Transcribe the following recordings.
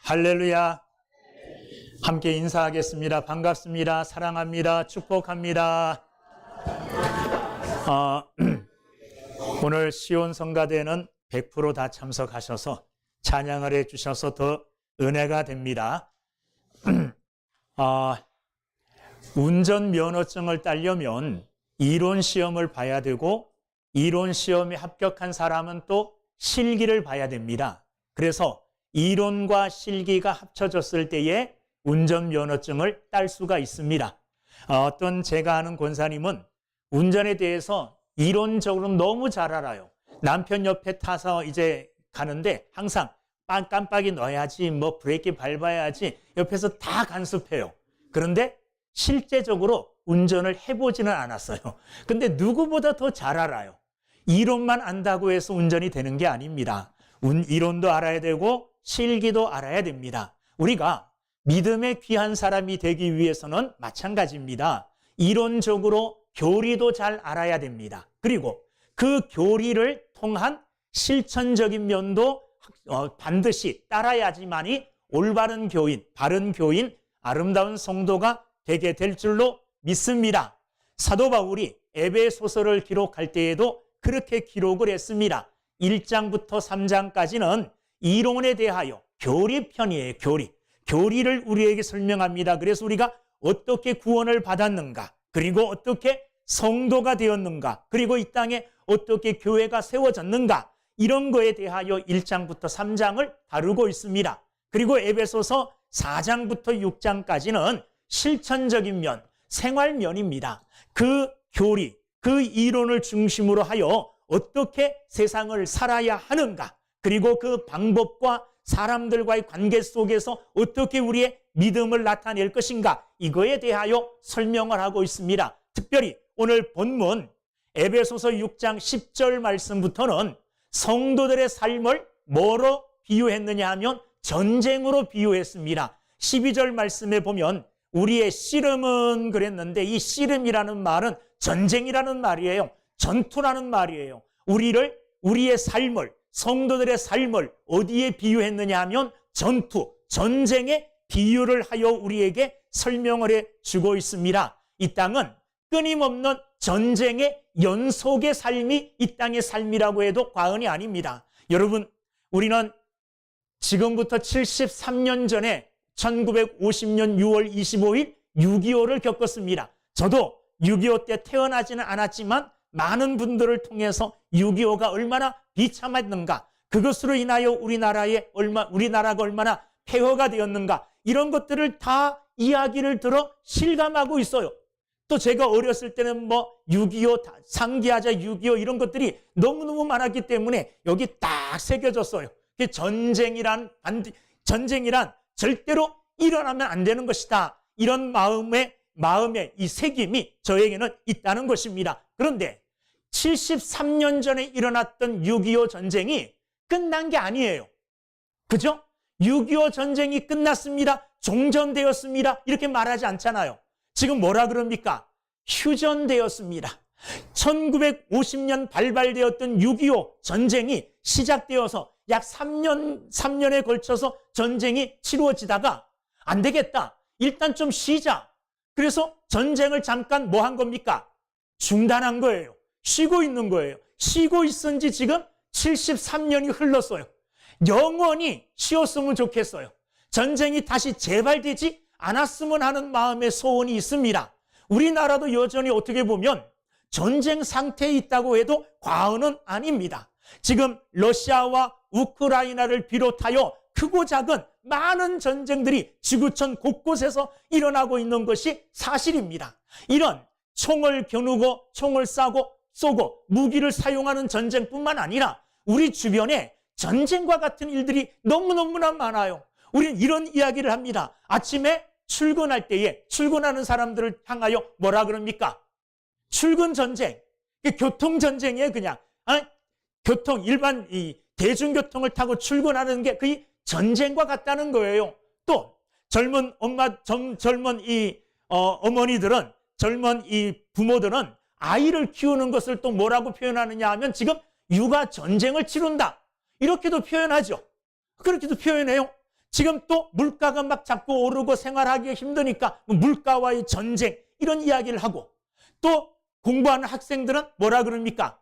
할렐루야. 함께 인사하겠습니다. 반갑습니다. 사랑합니다. 축복합니다. 오늘 시온 성가대는 100% 다 참석하셔서 찬양을 해주셔서 더 은혜가 됩니다. 운전면허증을 따려면 이론 시험을 봐야 되고 이론 시험에 합격한 사람은 또 실기를 봐야 됩니다. 그래서 이론과 실기가 합쳐졌을 때에 운전면허증을 딸 수가 있습니다. 어떤 제가 아는 권사님은 운전에 대해서 이론적으로 너무 잘 알아요. 남편 옆에 타서 이제 가는데 항상 깜빡이 넣어야지, 뭐 브레이크 밟아야지 옆에서 다 간섭해요. 그런데 실제적으로 운전을 해보지는 않았어요. 근데 누구보다 더 잘 알아요. 이론만 안다고 해서 운전이 되는 게 아닙니다. 이론도 알아야 되고 실기도 알아야 됩니다. 우리가 믿음의 귀한 사람이 되기 위해서는 마찬가지입니다. 이론적으로 교리도 잘 알아야 됩니다. 그리고 그 교리를 통한 실천적인 면도 반드시 따라야지만이 올바른 교인, 바른 교인, 아름다운 성도가 되게 될 줄로 믿습니다. 사도 바울이 에베소서를 기록할 때에도 그렇게 기록을 했습니다. 1장부터 3장까지는 이론에 대하여 교리편이에요. 교리를 우리에게 설명합니다. 그래서 우리가 어떻게 구원을 받았는가, 그리고 어떻게 성도가 되었는가, 그리고 이 땅에 어떻게 교회가 세워졌는가, 이런 거에 대하여 1장부터 3장을 다루고 있습니다. 그리고 에베소서 4장부터 6장까지는 실천적인 면, 생활면입니다. 그 교리, 그 이론을 중심으로 하여 어떻게 세상을 살아야 하는가, 그리고 그 방법과 사람들과의 관계 속에서 어떻게 우리의 믿음을 나타낼 것인가, 이거에 대하여 설명을 하고 있습니다. 특별히 오늘 본문 에베소서 6장 10절 말씀부터는 성도들의 삶을 뭐로 비유했느냐 하면 전쟁으로 비유했습니다. 12절 말씀에 보면 우리의 씨름은 그랬는데, 이 씨름이라는 말은 전쟁이라는 말이에요. 전투라는 말이에요. 우리의 삶을, 성도들의 삶을 어디에 비유했느냐 하면 전투, 전쟁에 비유를 하여 우리에게 설명을 해주고 있습니다. 이 땅은 끊임없는 전쟁의 연속의 삶이 이 땅의 삶이라고 해도 과언이 아닙니다. 여러분, 우리는 지금부터 73년 전에 1950년 6월 25일 6.25를 겪었습니다. 저도 6.25 때 태어나지는 않았지만 많은 분들을 통해서 6.25가 얼마나 비참했는가, 그것으로 인하여 우리나라가 얼마나 폐허가 되었는가, 이런 것들을 다 이야기를 들어 실감하고 있어요. 또 제가 어렸을 때는 뭐 6.25, 상기하자 6.25 이런 것들이 너무너무 많았기 때문에 여기 딱 새겨졌어요. 전쟁이란 절대로 일어나면 안 되는 것이다, 이런 마음의 이 새김이 저에게는 있다는 것입니다. 그런데 73년 전에 일어났던 6.25 전쟁이 끝난 게 아니에요. 그죠? 6.25 전쟁이 끝났습니다, 종전되었습니다, 이렇게 말하지 않잖아요. 지금 뭐라 그럽니까? 휴전되었습니다. 1950년 발발되었던 6.25 전쟁이 시작되어서 약 3년에 걸쳐서 전쟁이 치루어지다가 안 되겠다, 일단 좀 쉬자. 그래서 전쟁을 잠깐 뭐 한 겁니까? 중단한 거예요. 쉬고 있는 거예요. 쉬고 있은 지 지금 73년이 흘렀어요. 영원히 쉬었으면 좋겠어요. 전쟁이 다시 재발되지 않았으면 하는 마음의 소원이 있습니다. 우리나라도 여전히 어떻게 보면 전쟁 상태에 있다고 해도 과언은 아닙니다. 지금 러시아와 우크라이나를 비롯하여 크고 작은 많은 전쟁들이 지구촌 곳곳에서 일어나고 있는 것이 사실입니다. 이런 총을 겨누고 총을 쏘고 무기를 사용하는 전쟁뿐만 아니라 우리 주변에 전쟁과 같은 일들이 너무너무나 많아요. 우리는 이런 이야기를 합니다. 아침에 출근할 때에 출근하는 사람들을 향하여 뭐라 그럽니까? 출근 전쟁, 교통전쟁이에요. 그냥 일반 대중교통을 타고 출근하는 게 거의 전쟁과 같다는 거예요. 또 젊은 어머니들은, 젊은 부모들은 아이를 키우는 것을 또 뭐라고 표현하느냐 하면 지금 육아 전쟁을 치른다, 이렇게도 표현하죠. 그렇게도 표현해요. 지금 또 물가가 막 자꾸 오르고 생활하기가 힘드니까 물가와의 전쟁 이런 이야기를 하고, 또 공부하는 학생들은 뭐라 그럽니까?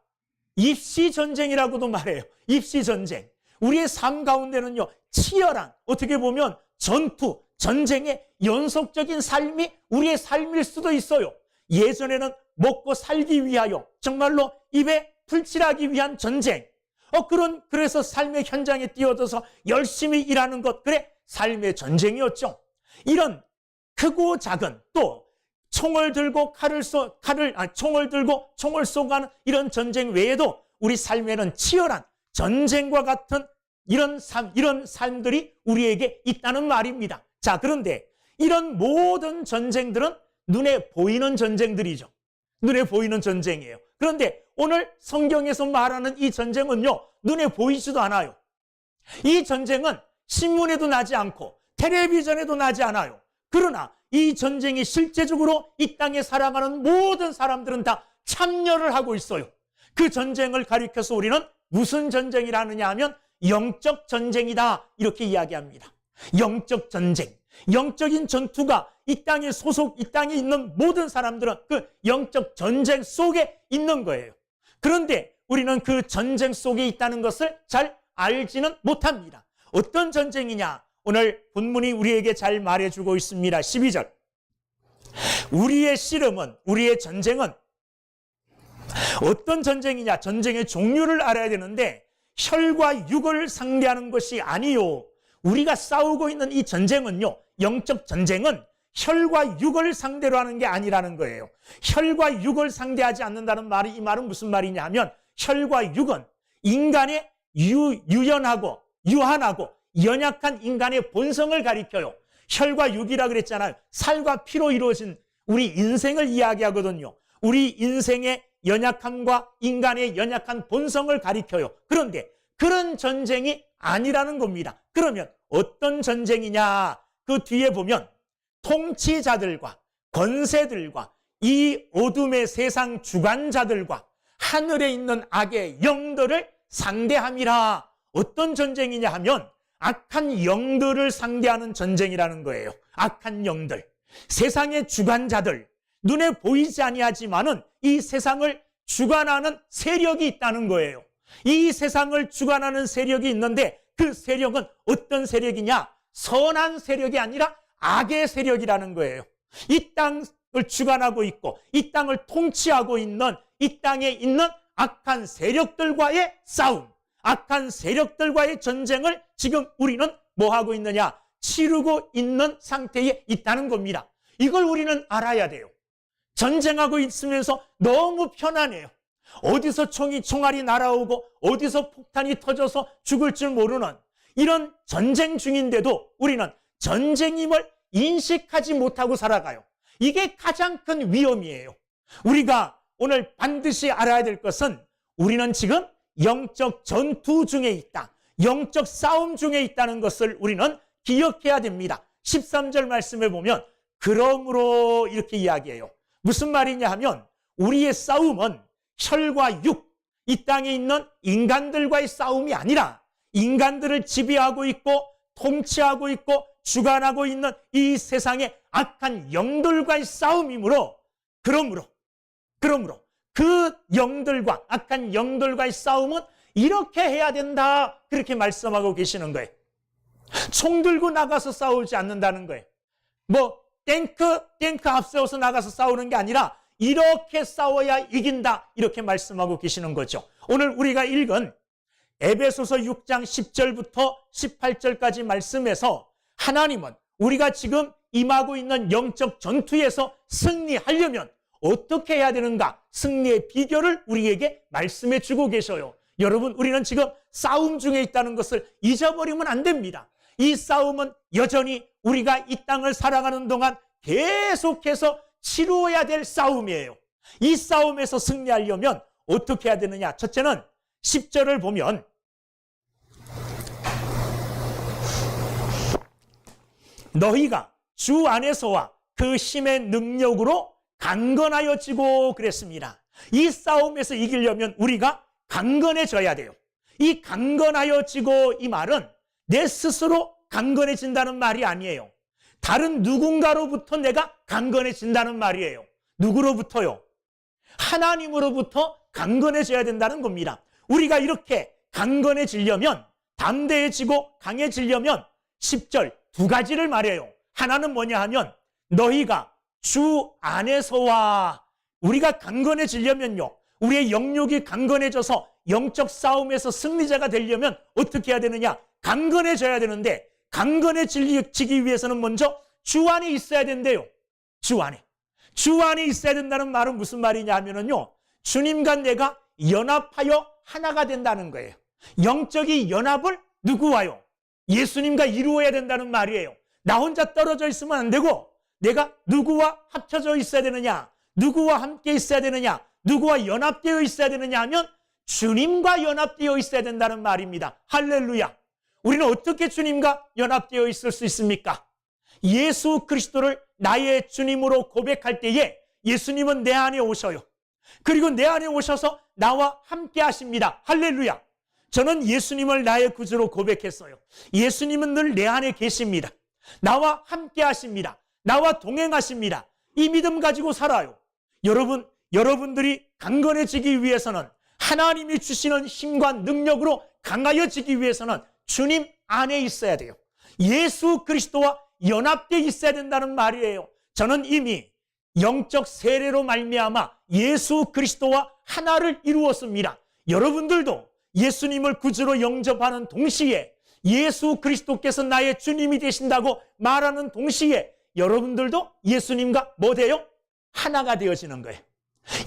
입시 전쟁이라고도 말해요. 입시 전쟁. 우리의 삶 가운데는요, 치열한, 어떻게 보면 전투, 전쟁의 연속적인 삶이 우리의 삶일 수도 있어요. 예전에는 먹고 살기 위하여 정말로 입에 풀칠하기 위한 전쟁. 그래서 삶의 현장에 뛰어들어서 열심히 일하는 것, 그래, 삶의 전쟁이었죠. 이런 크고 작은, 또 총을 들고 총을 들고 총을 쏘가는 이런 전쟁 외에도 우리 삶에는 치열한 전쟁과 같은 이런 삶들이 우리에게 있다는 말입니다. 자, 그런데 이런 모든 전쟁들은 눈에 보이는 전쟁들이죠. 눈에 보이는 전쟁이에요. 그런데 오늘 성경에서 말하는 이 전쟁은요, 눈에 보이지도 않아요. 이 전쟁은 신문에도 나지 않고 텔레비전에도 나지 않아요. 그러나 이 전쟁이 실제적으로 이 땅에 살아가는 모든 사람들은 다 참여를 하고 있어요. 그 전쟁을 가리켜서 우리는 무슨 전쟁이라느냐 하면 영적 전쟁이다, 이렇게 이야기합니다. 영적 전쟁, 영적인 전투가 이 땅에 있는 모든 사람들은 그 영적 전쟁 속에 있는 거예요. 그런데 우리는 그 전쟁 속에 있다는 것을 잘 알지는 못합니다. 어떤 전쟁이냐? 오늘 본문이 우리에게 잘 말해주고 있습니다. 12절. 우리의 씨름은, 우리의 전쟁은 어떤 전쟁이냐? 전쟁의 종류를 알아야 되는데, 혈과 육을 상대하는 것이 아니요. 우리가 싸우고 있는 이 전쟁은요, 영적 전쟁은 혈과 육을 상대로 하는 게 아니라는 거예요. 혈과 육을 상대하지 않는다는 말이, 이 말은 무슨 말이냐 하면, 혈과 육은 인간의 유연하고 유한하고 연약한 인간의 본성을 가리켜요. 혈과 육이라 그랬잖아요. 살과 피로 이루어진 우리 인생을 이야기하거든요. 우리 인생의 연약함과 인간의 연약한 본성을 가리켜요. 그런데 그런 전쟁이 아니라는 겁니다. 그러면 어떤 전쟁이냐? 그 뒤에 보면 통치자들과 권세들과 이 어둠의 세상 주관자들과 하늘에 있는 악의 영들을 상대함이라. 어떤 전쟁이냐 하면 악한 영들을 상대하는 전쟁이라는 거예요. 악한 영들, 세상의 주관자들, 눈에 보이지 아니하지만은 이 세상을 주관하는 세력이 있다는 거예요. 이 세상을 주관하는 세력이 있는데, 그 세력은 어떤 세력이냐? 선한 세력이 아니라 악의 세력이라는 거예요. 이 땅을 주관하고 있고 이 땅을 통치하고 있는, 이 땅에 있는 악한 세력들과의 싸움, 악한 세력들과의 전쟁을 지금 우리는 뭐 하고 있느냐? 치르고 있는 상태에 있다는 겁니다. 이걸 우리는 알아야 돼요. 전쟁하고 있으면서 너무 편안해요. 어디서 총알이 날아오고 어디서 폭탄이 터져서 죽을 줄 모르는 이런 전쟁 중인데도 우리는 전쟁임을 인식하지 못하고 살아가요. 이게 가장 큰 위험이에요. 우리가 오늘 반드시 알아야 될 것은, 우리는 지금 영적 전투 중에 있다, 영적 싸움 중에 있다는 것을 우리는 기억해야 됩니다. 13절 말씀에 보면 그러므로 이렇게 이야기해요. 무슨 말이냐 하면, 우리의 싸움은 혈과 육, 이 땅에 있는 인간들과의 싸움이 아니라 인간들을 지배하고 있고 통치하고 있고 주관하고 있는 이 세상의 악한 영들과의 싸움이므로, 그러므로 그 영들과, 악한 영들과의 싸움은 이렇게 해야 된다, 그렇게 말씀하고 계시는 거예요. 총 들고 나가서 싸우지 않는다는 거예요. 탱크 앞세워서 나가서 싸우는 게 아니라 이렇게 싸워야 이긴다, 이렇게 말씀하고 계시는 거죠. 오늘 우리가 읽은 에베소서 6장 10절부터 18절까지 말씀에서 하나님은 우리가 지금 임하고 있는 영적 전투에서 승리하려면 어떻게 해야 되는가, 승리의 비결을 우리에게 말씀해 주고 계셔요. 여러분, 우리는 지금 싸움 중에 있다는 것을 잊어버리면 안 됩니다. 이 싸움은 여전히 우리가 이 땅을 살아가는 동안 계속해서 치루어야 될 싸움이에요. 이 싸움에서 승리하려면 어떻게 해야 되느냐? 첫째는 10절을 보면 너희가 주 안에서와 그 힘의 능력으로 강건하여지고 그랬습니다. 이 싸움에서 이기려면 우리가 강건해져야 돼요. 이 강건하여지고, 이 말은 내 스스로 강건해진다는 말이 아니에요. 다른 누군가로부터 내가 강건해진다는 말이에요. 누구로부터요? 하나님으로부터 강건해져야 된다는 겁니다. 우리가 이렇게 강건해지려면, 담대해지고 강해지려면 10절 두 가지를 말해요. 하나는 뭐냐 하면 너희가 주 안에서와, 우리가 강건해지려면요, 우리의 영육이 강건해져서 영적 싸움에서 승리자가 되려면 어떻게 해야 되느냐? 강건해져야 되는데, 강건해지기 위해서는 먼저 주 안에 있어야 된대요. 주 안에. 주 안에 있어야 된다는 말은 무슨 말이냐 하면은요, 주님과 내가 연합하여 하나가 된다는 거예요. 영적인 연합을 누구와요? 예수님과 이루어야 된다는 말이에요. 나 혼자 떨어져 있으면 안 되고, 내가 누구와 합쳐져 있어야 되느냐? 누구와 함께 있어야 되느냐? 누구와 연합되어 있어야 되느냐 하면 주님과 연합되어 있어야 된다는 말입니다. 할렐루야. 우리는 어떻게 주님과 연합되어 있을 수 있습니까? 예수 그리스도를 나의 주님으로 고백할 때에 예수님은 내 안에 오셔요. 그리고 내 안에 오셔서 나와 함께 하십니다. 할렐루야. 저는 예수님을 나의 구주로 고백했어요. 예수님은 늘 내 안에 계십니다. 나와 함께 하십니다. 나와 동행하십니다. 이 믿음 가지고 살아요. 여러분들이 강건해지기 위해서는, 하나님이 주시는 힘과 능력으로 강하여지기 위해서는 주님 안에 있어야 돼요. 예수 그리스도와 연합되어 있어야 된다는 말이에요. 저는 이미 영적 세례로 말미암아 예수 그리스도와 하나를 이루었습니다. 여러분들도 예수님을 구주로 영접하는 동시에, 예수 그리스도께서 나의 주님이 되신다고 말하는 동시에 여러분들도 예수님과 뭐 돼요? 하나가 되어지는 거예요.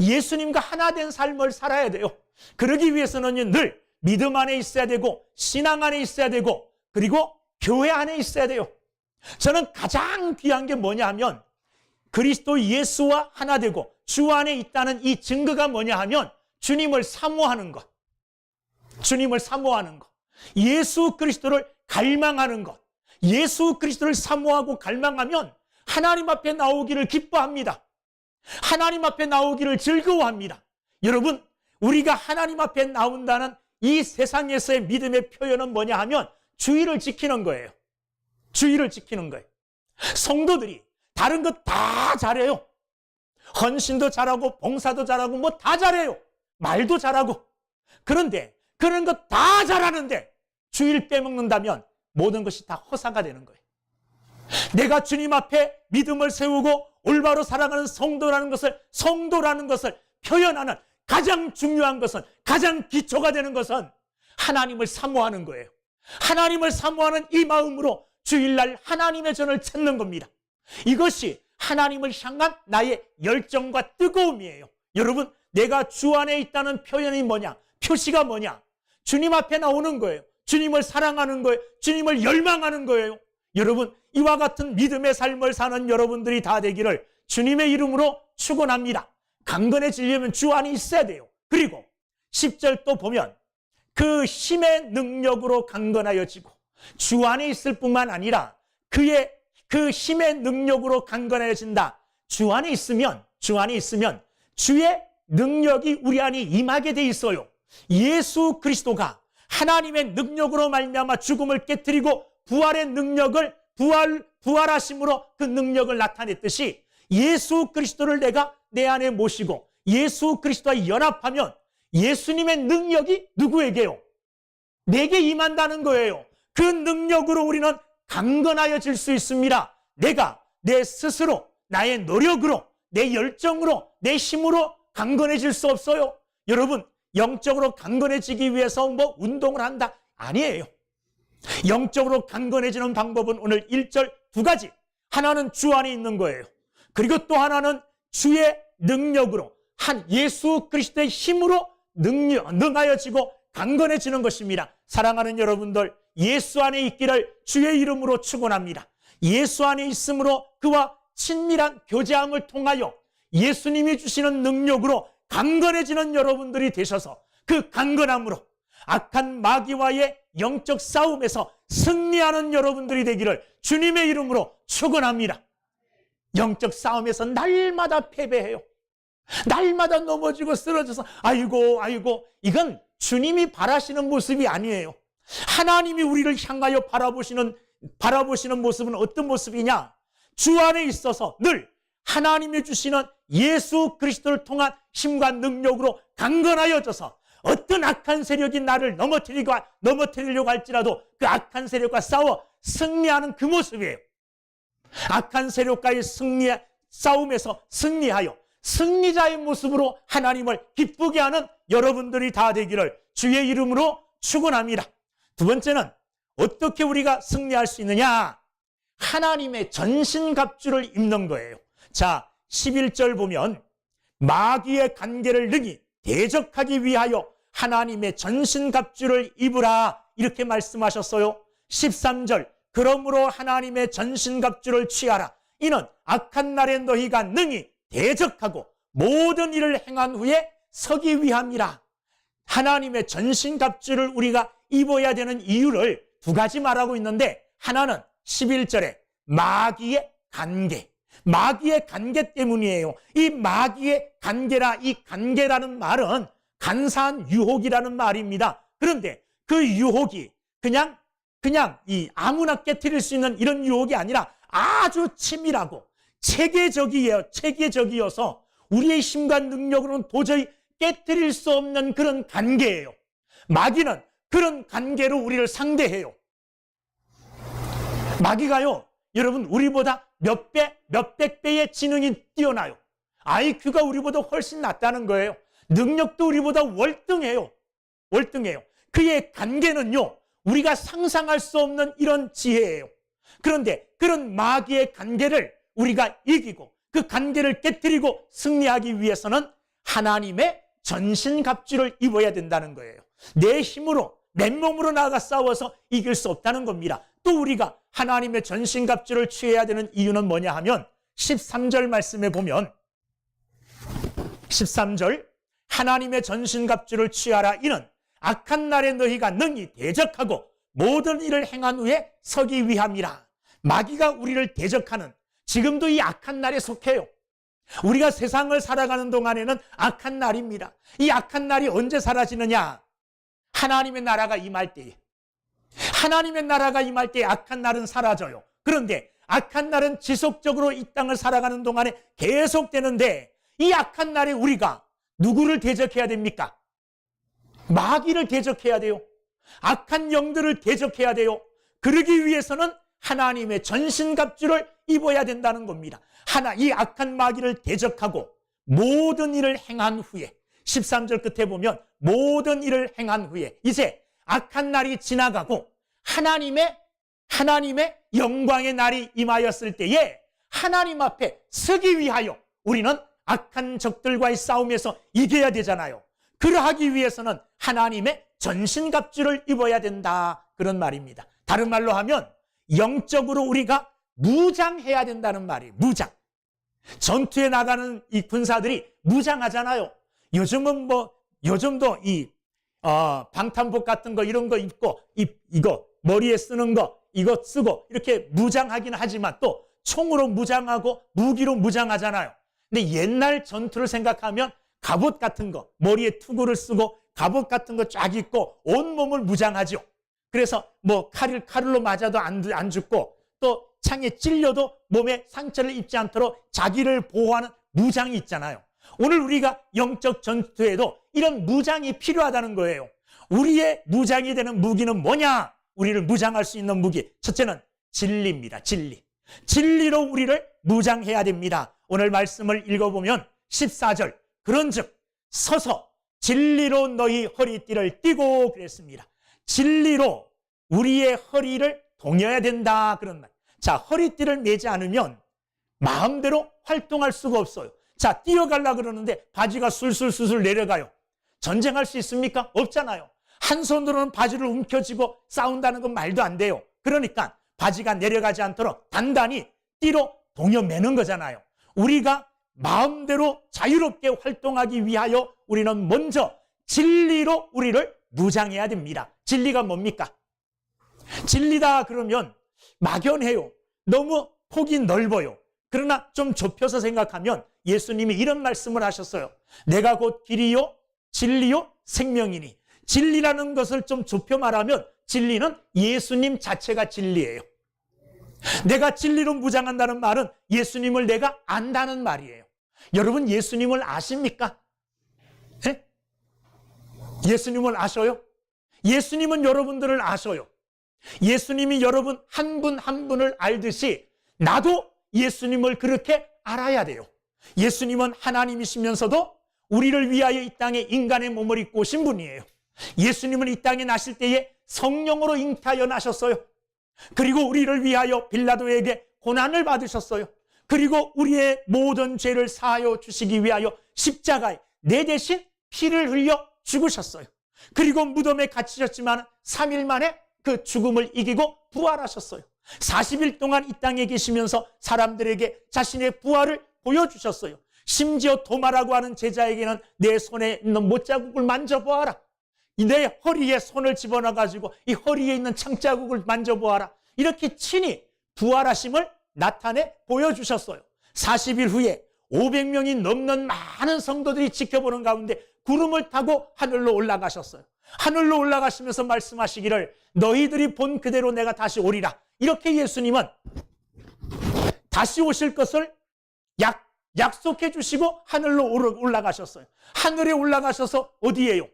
예수님과 하나 된 삶을 살아야 돼요. 그러기 위해서는 늘 믿음 안에 있어야 되고, 신앙 안에 있어야 되고, 그리고 교회 안에 있어야 돼요. 저는 가장 귀한 게 뭐냐 하면 그리스도 예수와 하나 되고 주 안에 있다는 이 증거가 뭐냐 하면 주님을 사모하는 것, 주님을 사모하는 것, 예수 그리스도를 갈망하는 것. 예수 그리스도를 사모하고 갈망하면 하나님 앞에 나오기를 기뻐합니다. 하나님 앞에 나오기를 즐거워합니다. 여러분, 우리가 하나님 앞에 나온다는 이 세상에서의 믿음의 표현은 뭐냐 하면 주의를 지키는 거예요. 주의를 지키는 거예요. 성도들이 다른 것 다 잘해요. 헌신도 잘하고 봉사도 잘하고 뭐 다 잘해요. 말도 잘하고. 그런데 그런 것 다 잘하는데 주의를 빼먹는다면 모든 것이 다 허사가 되는 거예요. 내가 주님 앞에 믿음을 세우고 올바로 살아가는 성도라는 것을 표현하는 가장 중요한 것은, 가장 기초가 되는 것은 하나님을 사모하는 거예요. 하나님을 사모하는 이 마음으로 주일날 하나님의 전을 찾는 겁니다. 이것이 하나님을 향한 나의 열정과 뜨거움이에요. 여러분, 내가 주 안에 있다는 표현이 뭐냐? 표시가 뭐냐? 주님 앞에 나오는 거예요. 주님을 사랑하는 거예요. 주님을 열망하는 거예요. 여러분, 이와 같은 믿음의 삶을 사는 여러분들이 다 되기를 주님의 이름으로 축원합니다. 강건해지려면 주 안에 있어야 돼요. 그리고 10절 또 보면 그 힘의 능력으로 강건하여지고, 주 안에 있을 뿐만 아니라 그의 그 힘의 능력으로 강건해진다. 주 안에 있으면 주의 능력이 우리 안에 임하게 돼 있어요. 예수 그리스도가 하나님의 능력으로 말미암아 죽음을 깨뜨리고 부활의 능력을 부활하심으로 그 능력을 나타냈듯이 예수 그리스도를 내가 내 안에 모시고 예수 그리스도와 연합하면 예수님의 능력이 누구에게요? 내게 임한다는 거예요. 그 능력으로 우리는 강건하여질 수 있습니다. 내가 내 스스로, 나의 노력으로, 내 열정으로, 내 힘으로 강건해질 수 없어요. 여러분, 영적으로 강건해지기 위해서 뭐 운동을 한다? 아니에요. 영적으로 강건해지는 방법은 오늘 1절 두 가지. 하나는 주 안에 있는 거예요. 그리고 또 하나는 주의 능력으로, 한 예수 그리스도의 힘으로 능하여지고 강건해지는 것입니다. 사랑하는 여러분들, 예수 안에 있기를 주의 이름으로 축원합니다. 예수 안에 있으므로 그와 친밀한 교제함을 통하여 예수님이 주시는 능력으로 강건해지는 여러분들이 되셔서 그 강건함으로 악한 마귀와의 영적 싸움에서 승리하는 여러분들이 되기를 주님의 이름으로 축원합니다. 영적 싸움에서 날마다 패배해요. 날마다 넘어지고 쓰러져서 아이고 이건 주님이 바라시는 모습이 아니에요. 하나님이 우리를 향하여 바라보시는 바라보시는 모습은 어떤 모습이냐? 주 안에 있어서 늘 하나님이 주시는 예수 그리스도를 통한 힘과 능력으로 강건하여져서 어떤 악한 세력이 나를 넘어뜨리려고 할지라도 그 악한 세력과 싸워 승리하는 그 모습이에요. 악한 세력과의 싸움에서 승리하여 승리자의 모습으로 하나님을 기쁘게 하는 여러분들이 다 되기를 주의 이름으로 축원합니다. 두 번째는 어떻게 우리가 승리할 수 있느냐? 하나님의 전신갑주를 입는 거예요. 자, 11절 보면 마귀의 간계를 능히 대적하기 위하여 하나님의 전신갑주를 입으라 이렇게 말씀하셨어요. 13절 그러므로 하나님의 전신갑주를 취하라. 이는 악한 날에 너희가 능히 대적하고 모든 일을 행한 후에 서기 위함이라. 하나님의 전신갑주를 우리가 입어야 되는 이유를 두 가지 말하고 있는데, 하나는 11절에 마귀의 간계, 마귀의 간계 때문이에요. 이 마귀의 이 간계라는 말은 간사한 유혹이라는 말입니다. 그런데 그 유혹이 그냥 아무나 깨트릴 수 있는 이런 유혹이 아니라 아주 치밀하고 체계적이어서 우리의 힘과 능력으로는 도저히 깨트릴 수 없는 그런 관계예요. 마귀는 그런 관계로 우리를 상대해요. 마귀가요, 여러분, 우리보다 몇백 배의 지능이 뛰어나요. IQ가 우리보다 훨씬 낫다는 거예요. 능력도 우리보다 월등해요. 그의 관계는요, 우리가 상상할 수 없는 이런 지혜예요. 그런데 그런 마귀의 관계를 우리가 이기고 그 관계를 깨트리고 승리하기 위해서는 하나님의 전신갑주를 입어야 된다는 거예요. 내 힘으로, 맨몸으로 나가 싸워서 이길 수 없다는 겁니다. 또 우리가 하나님의 전신갑주를 취해야 되는 이유는 뭐냐 하면 13절 말씀에 보면 13절 하나님의 전신갑주를 취하라. 이는 악한 날에 너희가 능히 대적하고 모든 일을 행한 후에 서기 위함이라. 마귀가 우리를 대적하는, 지금도 이 악한 날에 속해요. 우리가 세상을 살아가는 동안에는 악한 날입니다. 이 악한 날이 언제 사라지느냐? 하나님의 나라가 임할 때에. 하나님의 나라가 임할 때에 악한 날은 사라져요. 그런데 악한 날은 지속적으로 이 땅을 살아가는 동안에 계속되는데, 이 악한 날에 우리가 누구를 대적해야 됩니까? 마귀를 대적해야 돼요. 악한 영들을 대적해야 돼요. 그러기 위해서는 하나님의 전신갑주를 입어야 된다는 겁니다. 이 악한 마귀를 대적하고 모든 일을 행한 후에, 13절 끝에 보면 모든 일을 행한 후에, 이제 악한 날이 지나가고 하나님의 영광의 날이 임하였을 때에 하나님 앞에 서기 위하여 우리는 악한 적들과의 싸움에서 이겨야 되잖아요. 그러하기 위해서는 하나님의 전신갑주를 입어야 된다, 그런 말입니다. 다른 말로 하면 영적으로 우리가 무장해야 된다는 말이에요. 무장. 전투에 나가는 이 군사들이 무장하잖아요. 요즘도 방탄복 같은 거 이런 거 입고 이거 머리에 쓰는 거 이거 쓰고 이렇게 무장하긴 하지만 또 총으로 무장하고 무기로 무장하잖아요. 근데 옛날 전투를 생각하면 갑옷 같은 거, 머리에 투구를 쓰고 갑옷 같은 거 쫙 입고 온몸을 무장하죠. 그래서 뭐 칼로 맞아도 안 죽고 또 창에 찔려도 몸에 상처를 입지 않도록 자기를 보호하는 무장이 있잖아요. 오늘 우리가 영적 전투에도 이런 무장이 필요하다는 거예요. 우리의 무장이 되는 무기는 뭐냐? 우리를 무장할 수 있는 무기, 첫째는 진리입니다. 진리로 우리를 무장해야 됩니다. 오늘 말씀을 읽어보면 14절, 그런즉 서서 진리로 너희 허리띠를 띠고, 그랬습니다. 진리로 우리의 허리를 동여야 된다, 그런 말. 자, 허리띠를 매지 않으면 마음대로 활동할 수가 없어요. 자, 뛰어가려고 그러는데 바지가 술술 내려가요. 전쟁할 수 있습니까? 없잖아요. 한 손으로는 바지를 움켜쥐고 싸운다는 건 말도 안 돼요. 그러니까 바지가 내려가지 않도록 단단히 띠로 동여 매는 거잖아요. 우리가 마음대로 자유롭게 활동하기 위하여 우리는 먼저 진리로 우리를 무장해야 됩니다. 진리가 뭡니까? 진리다 그러면 막연해요. 너무 폭이 넓어요. 그러나 좀 좁혀서 생각하면 예수님이 이런 말씀을 하셨어요. 내가 곧 길이요 진리요 생명이니. 진리라는 것을 좀 좁혀 말하면 진리는 예수님 자체가 진리예요. 내가 진리로 무장한다는 말은 예수님을 내가 안다는 말이에요. 여러분, 예수님을 아십니까? 네? 예수님을 아셔요? 예수님은 여러분들을 아셔요. 예수님이 여러분 한 분 한 분을 알듯이 나도 예수님을 그렇게 알아야 돼요. 예수님은 하나님이시면서도 우리를 위하여 이 땅에 인간의 몸을 입고 오신 분이에요. 예수님은 이 땅에 나실 때에 성령으로 잉태하여 나셨어요. 그리고 우리를 위하여 빌라도에게 고난을 받으셨어요. 그리고 우리의 모든 죄를 사하여 주시기 위하여 십자가에 내 대신 피를 흘려 죽으셨어요. 그리고 무덤에 갇히셨지만 3일 만에 그 죽음을 이기고 부활하셨어요. 40일 동안 이 땅에 계시면서 사람들에게 자신의 부활을 보여주셨어요. 심지어 도마라고 하는 제자에게는 내 손에 있는 못자국을 만져보아라. 내 허리에 손을 집어넣어가지고 이 허리에 있는 창자국을 만져보아라. 이렇게 친히 부활하심을 나타내 보여주셨어요. 40일 후에 500명이 넘는 많은 성도들이 지켜보는 가운데 구름을 타고 하늘로 올라가셨어요. 하늘로 올라가시면서 말씀하시기를 너희들이 본 그대로 내가 다시 오리라. 이렇게 예수님은 다시 오실 것을 약속해 주시고 하늘로 올라가셨어요. 하늘에 올라가셔서 어디예요?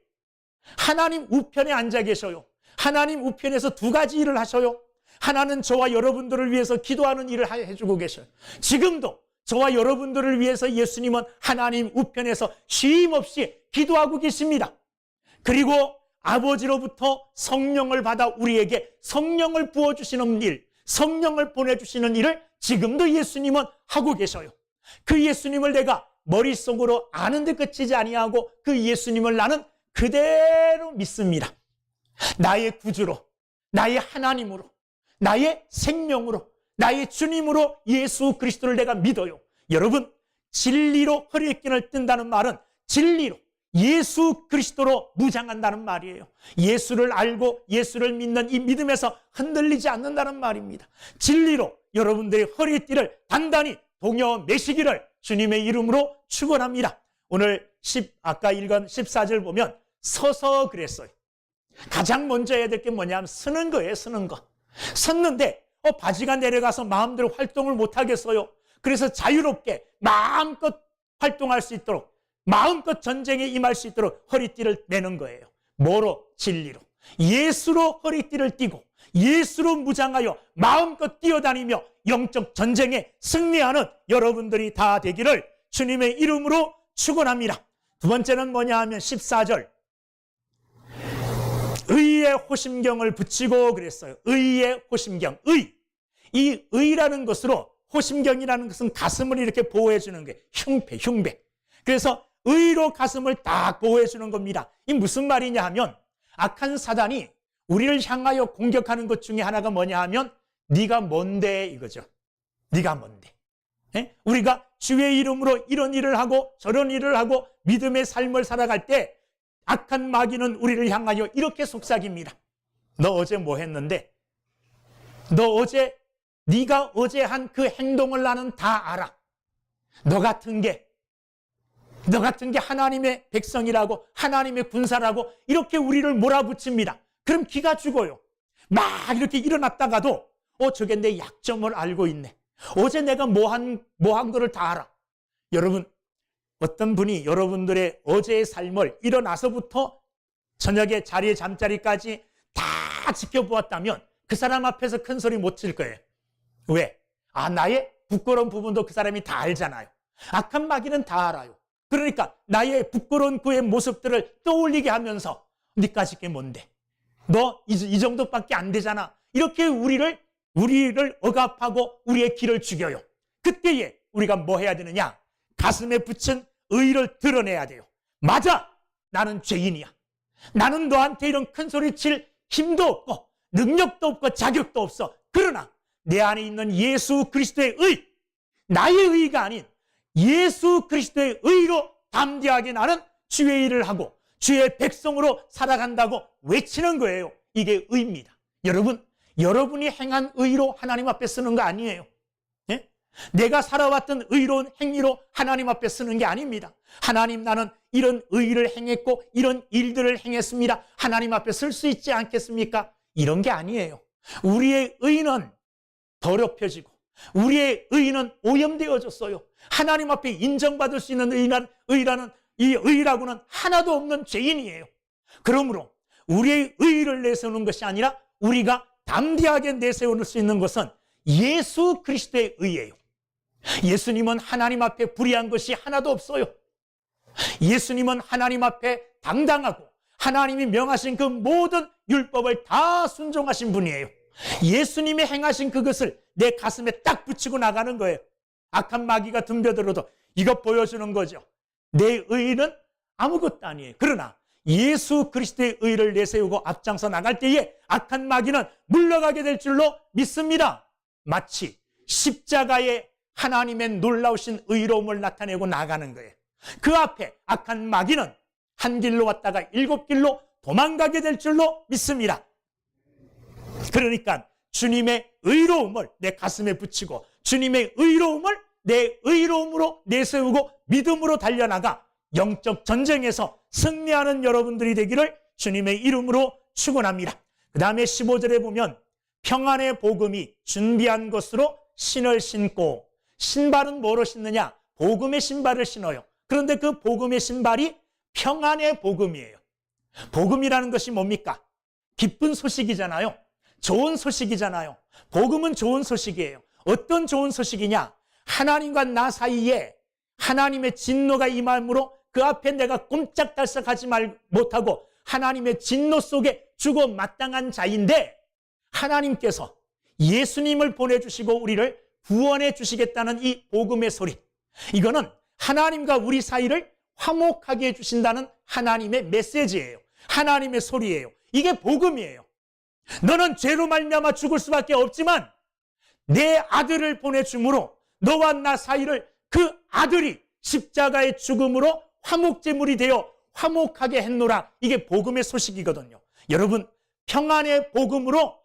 하나님 우편에 앉아 계셔요. 하나님 우편에서 두 가지 일을 하셔요. 하나는 저와 여러분들을 위해서 기도하는 일을 해주고 계셔요. 지금도 저와 여러분들을 위해서 예수님은 하나님 우편에서 쉼 없이 기도하고 계십니다. 그리고 아버지로부터 성령을 받아 우리에게 성령을 부어주시는 일, 성령을 보내주시는 일을 지금도 예수님은 하고 계셔요. 그 예수님을 내가 머릿속으로 아는데 그치지 아니하고 그 예수님을 나는 그대로 믿습니다. 나의 구주로, 나의 하나님으로, 나의 생명으로, 나의 주님으로 예수 그리스도를 내가 믿어요. 여러분, 진리로 허리끈을 뜬다는 말은 진리로 예수 그리스도로 무장한다는 말이에요. 예수를 알고 예수를 믿는 이 믿음에서 흔들리지 않는다는 말입니다. 진리로 여러분들의 허리띠를 단단히 동여 매시기를 주님의 이름으로 축원합니다. 오늘 아까 읽은 14절 보면 서서 그랬어요. 가장 먼저 해야 될 게 뭐냐면 서는 거예요. 서는 거. 섰는데 바지가 내려가서 마음대로 활동을 못 하겠어요. 그래서 자유롭게 마음껏 활동할 수 있도록, 마음껏 전쟁에 임할 수 있도록 허리띠를 매는 거예요. 뭐로? 진리로. 예수로 허리띠를 띠고 예수로 무장하여 마음껏 뛰어다니며 영적 전쟁에 승리하는 여러분들이 다 되기를 주님의 이름으로 축원합니다. 두 번째는 뭐냐 하면 14절 의의 호심경을 붙이고 그랬어요. 의의 호심경. 이 의라는 것으로, 호심경이라는 것은 가슴을 이렇게 보호해 주는 거예요. 흉배. 그래서 의로 가슴을 딱 보호해 주는 겁니다. 이 무슨 말이냐 하면 악한 사단이 우리를 향하여 공격하는 것 중에 하나가 뭐냐 하면 네가 뭔데 이거죠. 네가 뭔데. 우리가 주의 이름으로 이런 일을 하고 저런 일을 하고 믿음의 삶을 살아갈 때 악한 마귀는 우리를 향하여 이렇게 속삭입니다. 너 어제 뭐 했는데? 네가 어제 한 그 행동을 나는 다 알아. 너 같은 게 하나님의 백성이라고, 하나님의 군사라고 이렇게 우리를 몰아붙입니다. 그럼 기가 죽어요. 막 이렇게 일어났다가도 저게 내 약점을 알고 있네. 어제 내가 뭐 한 거를 다 알아. 여러분, 어떤 분이 여러분들의 어제의 삶을 일어나서부터 저녁에 자리에 잠자리까지 다 지켜보았다면 그 사람 앞에서 큰 소리 못 칠 거예요. 왜? 나의 부끄러운 부분도 그 사람이 다 알잖아요. 악한 마귀는 다 알아요. 그러니까 나의 부끄러운 그의 모습들을 떠올리게 하면서 니까짓 게 뭔데? 너 이 정도밖에 안 되잖아. 이렇게 우리를 억압하고 우리의 길을 죽여요. 그때에 우리가 뭐 해야 되느냐? 가슴에 붙인 의를 드러내야 돼요. 맞아! 나는 죄인이야. 나는 너한테 이런 큰 소리 칠 힘도 없고 능력도 없고 자격도 없어. 그러나 내 안에 있는 예수 그리스도의 의, 나의 의가 아닌 예수 그리스도의 의로 담대하게 나는 주의 일을 하고 주의 백성으로 살아간다고 외치는 거예요. 이게 의입니다. 여러분, 여러분이 행한 의로 하나님 앞에 쓰는 거 아니에요. 네? 내가 살아왔던 의로운 행위로 하나님 앞에 쓰는 게 아닙니다. 하나님, 나는 이런 의를 행했고 이런 일들을 행했습니다. 하나님 앞에 쓸 수 있지 않겠습니까? 이런 게 아니에요. 우리의 의는 더럽혀지고 우리의 의는 오염되어졌어요. 하나님 앞에 인정받을 수 있는 의라는 이 의라고는 하나도 없는 죄인이에요. 그러므로 우리의 의를 내세우는 것이 아니라 우리가 담대하게 내세울 수 있는 것은 예수 그리스도의 의예요. 예수님은 하나님 앞에 불의한 것이 하나도 없어요. 예수님은 하나님 앞에 당당하고 하나님이 명하신 그 모든 율법을 다 순종하신 분이에요. 예수님이 행하신 그것을 내 가슴에 딱 붙이고 나가는 거예요. 악한 마귀가 덤벼들어도 이것 보여주는 거죠. 내 의는 아무것도 아니에요. 그러나 예수 그리스도의 의를 내세우고 앞장서 나갈 때에 악한 마귀는 물러가게 될 줄로 믿습니다. 마치 십자가에 하나님의 놀라우신 의로움을 나타내고 나가는 거예요. 그 앞에 악한 마귀는 한 길로 왔다가 7길로 도망가게 될 줄로 믿습니다. 그러니까 주님의 의로움을 내 가슴에 붙이고 주님의 의로움을 내 의로움으로 내세우고 믿음으로 달려나가 영적 전쟁에서 승리하는 여러분들이 되기를 주님의 이름으로 축원합니다. 그 다음에 15절에 보면 평안의 복음이 준비한 것으로 신을 신고, 신발은 뭐로 신느냐? 복음의 신발을 신어요. 그런데 그 복음의 신발이 평안의 복음이에요. 복음이라는 것이 뭡니까? 기쁜 소식이잖아요. 좋은 소식이잖아요. 복음은 좋은 소식이에요. 어떤 좋은 소식이냐? 하나님과 나 사이에 하나님의 진노가 임함으로 그 앞에 내가 꼼짝달싹하지 못하고 하나님의 진노 속에 죽어 마땅한 자인데 하나님께서 예수님을 보내주시고 우리를 구원해 주시겠다는 이 복음의 소리, 이거는 하나님과 우리 사이를 화목하게 해주신다는 하나님의 메시지예요. 하나님의 소리예요. 이게 복음이에요. 너는 죄로 말미암아 죽을 수밖에 없지만 내 아들을 보내줌으로 너와 나 사이를 그 아들이 십자가의 죽음으로 화목제물이 되어 화목하게 했노라. 이게 복음의 소식이거든요. 여러분, 평안의 복음으로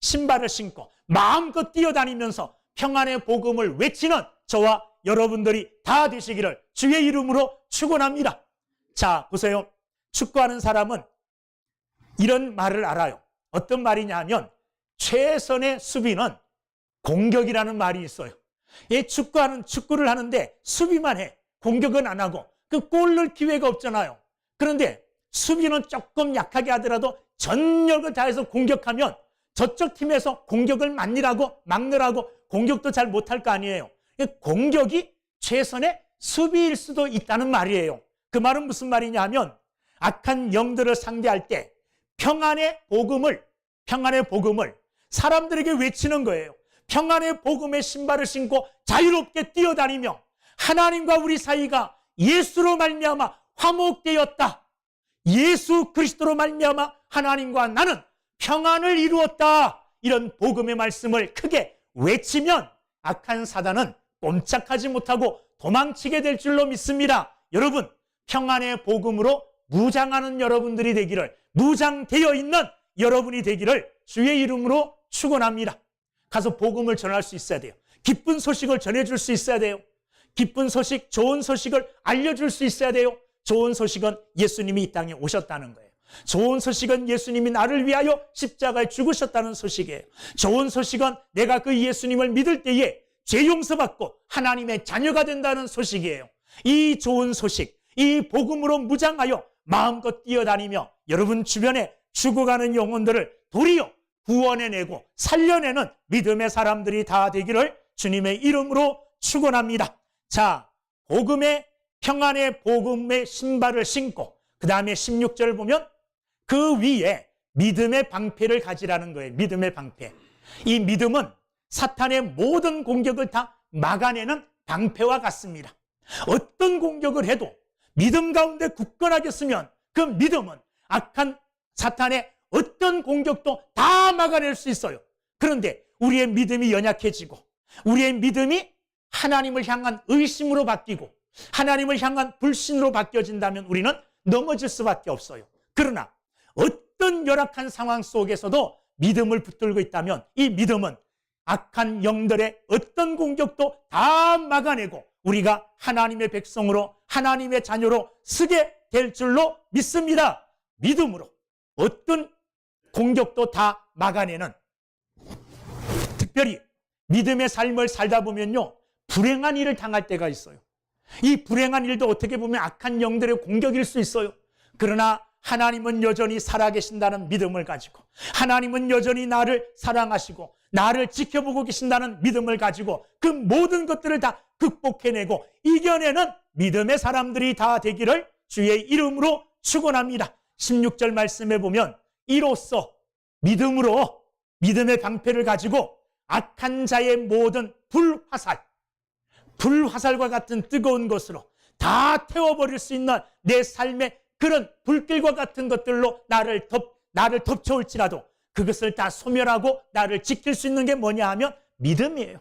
신발을 신고 마음껏 뛰어다니면서 평안의 복음을 외치는 저와 여러분들이 다 되시기를 주의 이름으로 축원합니다. 자, 보세요. 축구하는 사람은 이런 말을 알아요. 어떤 말이냐 하면 최선의 수비는 공격이라는 말이 있어요. 축구를 하는데 수비만 해. 공격은 안 하고 그 골 넣을 기회가 없잖아요. 그런데 수비는 조금 약하게 하더라도 전력을 다해서 공격하면 저쪽 팀에서 공격을 막느라고 공격도 잘 못할 거 아니에요. 공격이 최선의 수비일 수도 있다는 말이에요. 그 말은 무슨 말이냐 하면 악한 영들을 상대할 때 평안의 복음을 사람들에게 외치는 거예요. 평안의 복음의 신발을 신고 자유롭게 뛰어다니며 하나님과 우리 사이가 예수로 말미암아 화목되었다. 예수 그리스도로 말미암아 하나님과 나는 평안을 이루었다. 이런 복음의 말씀을 크게 외치면 악한 사단은 꼼짝하지 못하고 도망치게 될 줄로 믿습니다. 여러분, 평안의 복음으로 무장하는 여러분들이 되기를, 무장되어 있는 여러분이 되기를 주의 이름으로 축원합니다. 가서 복음을 전할 수 있어야 돼요. 기쁜 소식을 전해줄 수 있어야 돼요. 기쁜 소식, 좋은 소식을 알려줄 수 있어야 돼요. 좋은 소식은 예수님이 이 땅에 오셨다는 거예요. 좋은 소식은 예수님이 나를 위하여 십자가에 죽으셨다는 소식이에요. 좋은 소식은 내가 그 예수님을 믿을 때에 죄 용서받고 하나님의 자녀가 된다는 소식이에요. 이 좋은 소식, 이 복음으로 무장하여 마음껏 뛰어다니며 여러분 주변에 죽어가는 영혼들을 도리어 구원해내고 살려내는 믿음의 사람들이 다 되기를 주님의 이름으로 축원합니다. 자, 평안의 복음의 신발을 신고 그 다음에 16절을 보면 그 위에 믿음의 방패를 가지라는 거예요. 믿음의 방패. 이 믿음은 사탄의 모든 공격을 다 막아내는 방패와 같습니다. 어떤 공격을 해도 믿음 가운데 굳건하게 쓰면 그 믿음은 악한 사탄의 어떤 공격도 다 막아낼 수 있어요. 그런데 우리의 믿음이 연약해지고 우리의 믿음이 하나님을 향한 의심으로 바뀌고 하나님을 향한 불신으로 바뀌어진다면 우리는 넘어질 수밖에 없어요. 그러나 어떤 열악한 상황 속에서도 믿음을 붙들고 있다면 이 믿음은 악한 영들의 어떤 공격도 다 막아내고 우리가 하나님의 백성으로 하나님의 자녀로 서게 될 줄로 믿습니다. 믿음으로 어떤 공격도 다 막아내는, 특별히 믿음의 삶을 살다 보면요, 불행한 일을 당할 때가 있어요. 이 불행한 일도 어떻게 보면 악한 영들의 공격일 수 있어요. 그러나 하나님은 여전히 살아계신다는 믿음을 가지고, 하나님은 여전히 나를 사랑하시고 나를 지켜보고 계신다는 믿음을 가지고 그 모든 것들을 다 극복해내고 이겨내는 믿음의 사람들이 다 되기를 주의 이름으로 축원합니다. 16절 말씀에 보면 이로써 믿음으로, 믿음의 방패를 가지고 악한 자의 모든 불화살과 같은 뜨거운 것으로 다 태워버릴 수 있는 내 삶의 그런 불길과 같은 것들로 나를 덮쳐올지라도 그것을 다 소멸하고 나를 지킬 수 있는 게 뭐냐 하면 믿음이에요.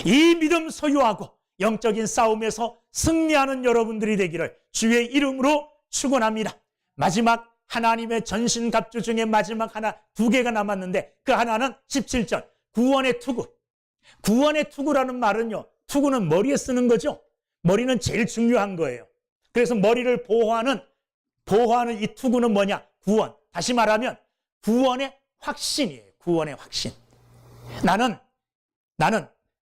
이 믿음 소유하고 영적인 싸움에서 승리하는 여러분들이 되기를 주의 이름으로 축원합니다. 마지막 하나님의 전신갑주 중에 마지막 하나, 2개가 남았는데 그 하나는 17절 구원의 투구. 구원의 투구라는 말은요, 투구는 머리에 쓰는 거죠. 머리는 제일 중요한 거예요. 그래서 머리를 보호하는 이 투구는 뭐냐? 구원. 다시 말하면 구원의 확신이에요. 구원의 확신. 나는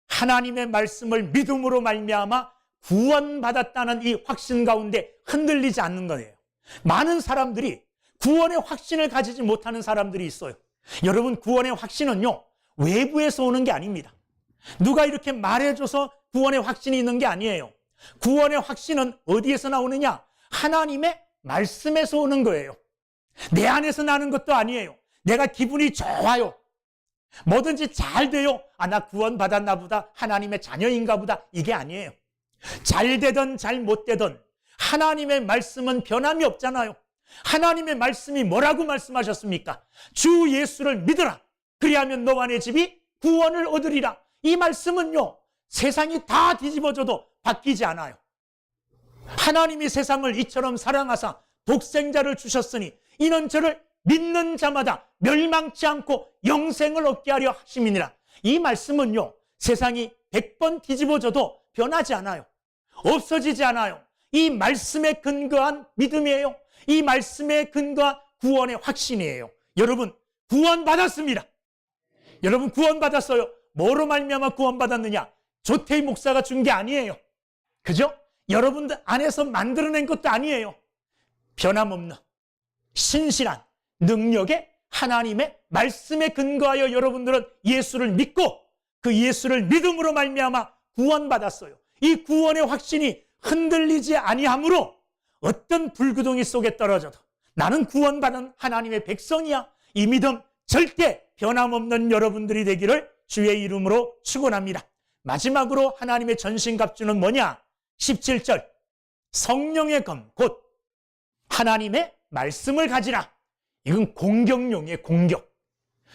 하나님의 말씀을 믿음으로 말미암아 구원받았다는 이 확신 가운데 흔들리지 않는 거예요. 많은 사람들이 구원의 확신을 가지지 못하는 사람들이 있어요. 여러분, 구원의 확신은요, 외부에서 오는 게 아닙니다. 누가 이렇게 말해줘서 구원의 확신이 있는 게 아니에요. 구원의 확신은 어디에서 나오느냐? 하나님의 말씀에서 오는 거예요. 내 안에서 나는 것도 아니에요. 내가 기분이 좋아요, 뭐든지 잘 돼요, 나 구원받았나 보다, 하나님의 자녀인가 보다, 이게 아니에요. 잘 되든 잘 못 되든 하나님의 말씀은 변함이 없잖아요. 하나님의 말씀이 뭐라고 말씀하셨습니까? 주 예수를 믿으라, 그리하면 너와 내 집이 구원을 얻으리라. 이 말씀은요, 세상이 다 뒤집어져도 바뀌지 않아요. 하나님이 세상을 이처럼 사랑하사 독생자를 주셨으니 이는 저를 믿는 자마다 멸망치 않고 영생을 얻게 하려 하심이니라. 이 말씀은요, 세상이 100번 뒤집어져도 변하지 않아요. 없어지지 않아요. 이 말씀에 근거한 믿음이에요. 이 말씀에 근거한 구원의 확신이에요. 여러분, 구원받았습니다. 여러분, 구원받았어요. 뭐로 말미암아 구원받았느냐? 조태희 목사가 준 게 아니에요. 그죠? 여러분들 안에서 만들어낸 것도 아니에요. 변함없는 신실한 능력의 하나님의 말씀에 근거하여 여러분들은 예수를 믿고 그 예수를 믿음으로 말미암아 구원받았어요. 이 구원의 확신이 흔들리지 아니하므로 어떤 불구덩이 속에 떨어져도 나는 구원받은 하나님의 백성이야, 이 믿음 절대 변함없는 여러분들이 되기를 주의 이름으로 축원합니다. 마지막으로 하나님의 전신갑주는 뭐냐? 17절 성령의 검, 곧 하나님의 말씀을 가지라. 이건 공격용이에요. 공격.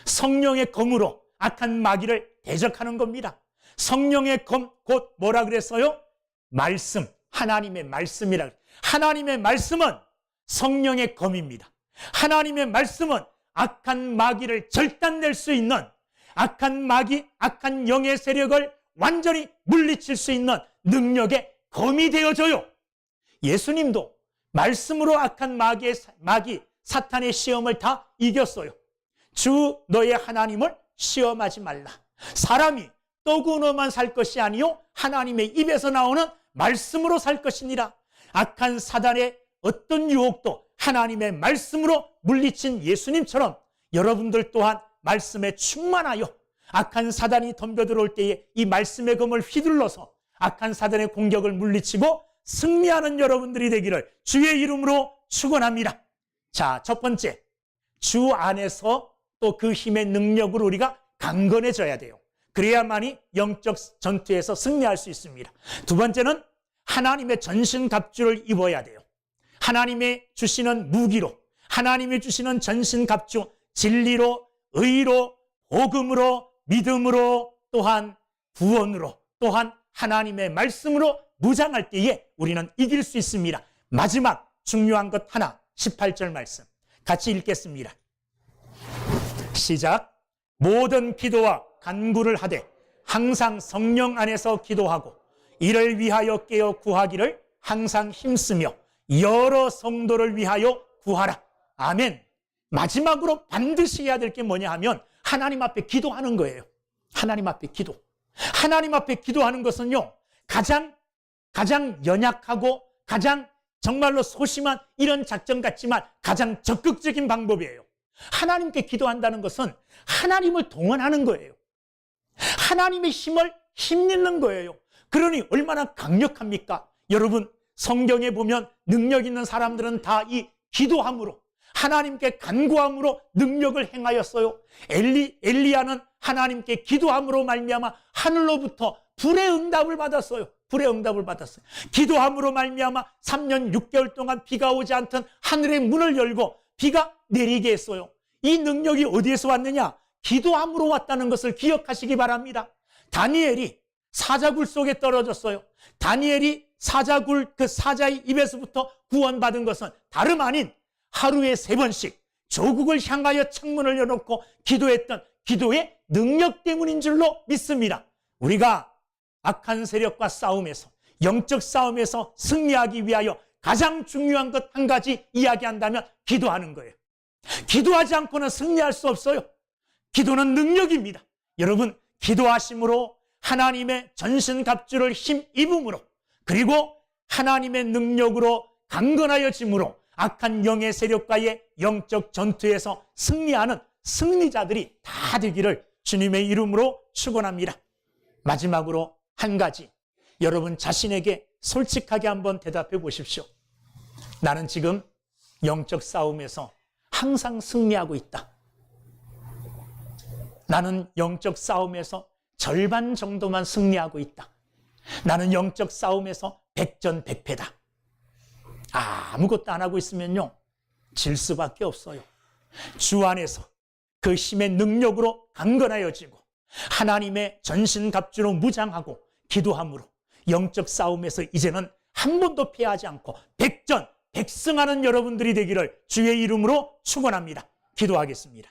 성령의 검으로 악한 마귀를 대적하는 겁니다. 성령의 검, 곧 뭐라 그랬어요? 말씀, 하나님의 말씀이라. 하나님의 말씀은 성령의 검입니다. 하나님의 말씀은 악한 마귀를 절단낼 수 있는, 악한 마귀, 악한 영의 세력을 완전히 물리칠 수 있는 능력의 검이 되어져요. 예수님도 말씀으로 악한 마귀 사탄의 시험을 다 이겼어요. 주 너의 하나님을 시험하지 말라. 사람이 떡으로만 살 것이 아니요 하나님의 입에서 나오는 말씀으로 살 것이니라. 악한 사단의 어떤 유혹도 하나님의 말씀으로 물리친 예수님처럼 여러분들 또한 말씀에 충만하여 악한 사단이 덤벼들어올 때에 이 말씀의 검을 휘둘러서 악한 사단의 공격을 물리치고 승리하는 여러분들이 되기를 주의 이름으로 축원합니다. 자, 첫 번째, 주 안에서 또 그 힘의 능력으로 우리가 강건해져야 돼요. 그래야만이 영적 전투에서 승리할 수 있습니다. 두 번째는 하나님의 전신갑주를 입어야 돼요. 하나님의 주시는 무기로, 하나님이 주시는 전신갑주, 진리로, 의로, 복음으로, 믿음으로, 또한 구원으로, 또한 하나님의 말씀으로 무장할 때에 우리는 이길 수 있습니다. 마지막 중요한 것 하나, 18절 말씀 같이 읽겠습니다. 시작. 모든 기도와 간구를 하되 항상 성령 안에서 기도하고 이를 위하여 깨어 구하기를 항상 힘쓰며 여러 성도를 위하여 구하라. 아멘. 마지막으로 반드시 해야 될 게 뭐냐 하면 하나님 앞에 기도하는 거예요. 하나님 앞에 기도. 하나님 앞에 기도하는 것은요, 가장 연약하고 가장 정말로 소심한 이런 작전 같지만 가장 적극적인 방법이에요. 하나님께 기도한다는 것은 하나님을 동원하는 거예요. 하나님의 힘을 힘입는 거예요. 그러니 얼마나 강력합니까? 여러분, 성경에 보면 능력 있는 사람들은 다 이 기도함으로, 하나님께 간구함으로 능력을 행하였어요. 엘리야는 하나님께 기도함으로 말미암아 하늘로부터 불의 응답을 받았어요. 불의 응답을 받았어요. 기도함으로 말미암아 3년 6개월 동안 비가 오지 않던 하늘의 문을 열고 비가 내리게 했어요. 이 능력이 어디에서 왔느냐? 기도함으로 왔다는 것을 기억하시기 바랍니다. 다니엘이 사자굴 속에 떨어졌어요. 다니엘이 사자굴 그 사자의 입에서부터 구원받은 것은 다름 아닌 하루에 3번씩 조국을 향하여 창문을 열어놓고 기도했던 기도의 능력 때문인 줄로 믿습니다. 우리가 악한 세력과 싸움에서, 영적 싸움에서 승리하기 위하여 가장 중요한 것 한 가지 이야기한다면 기도하는 거예요. 기도하지 않고는 승리할 수 없어요. 기도는 능력입니다. 여러분, 기도하심으로 하나님의 전신갑주를 힘입음으로, 그리고 하나님의 능력으로 강건하여짐으로 악한 영의 세력과의 영적 전투에서 승리하는 승리자들이 다 되기를 주님의 이름으로 축원합니다. 마지막으로 한 가지, 여러분 자신에게 솔직하게 한번 대답해 보십시오. 나는 지금 영적 싸움에서 항상 승리하고 있다. 나는 영적 싸움에서 절반 정도만 승리하고 있다. 나는 영적 싸움에서 백전백패다. 아무것도 안 하고 있으면요, 질 수밖에 없어요. 주 안에서 그 힘의 능력으로 강건하여지고 하나님의 전신갑주로 무장하고 기도함으로 영적 싸움에서 이제는 한 번도 패하지 않고 백전 백승하는 여러분들이 되기를 주의 이름으로 축원합니다. 기도하겠습니다.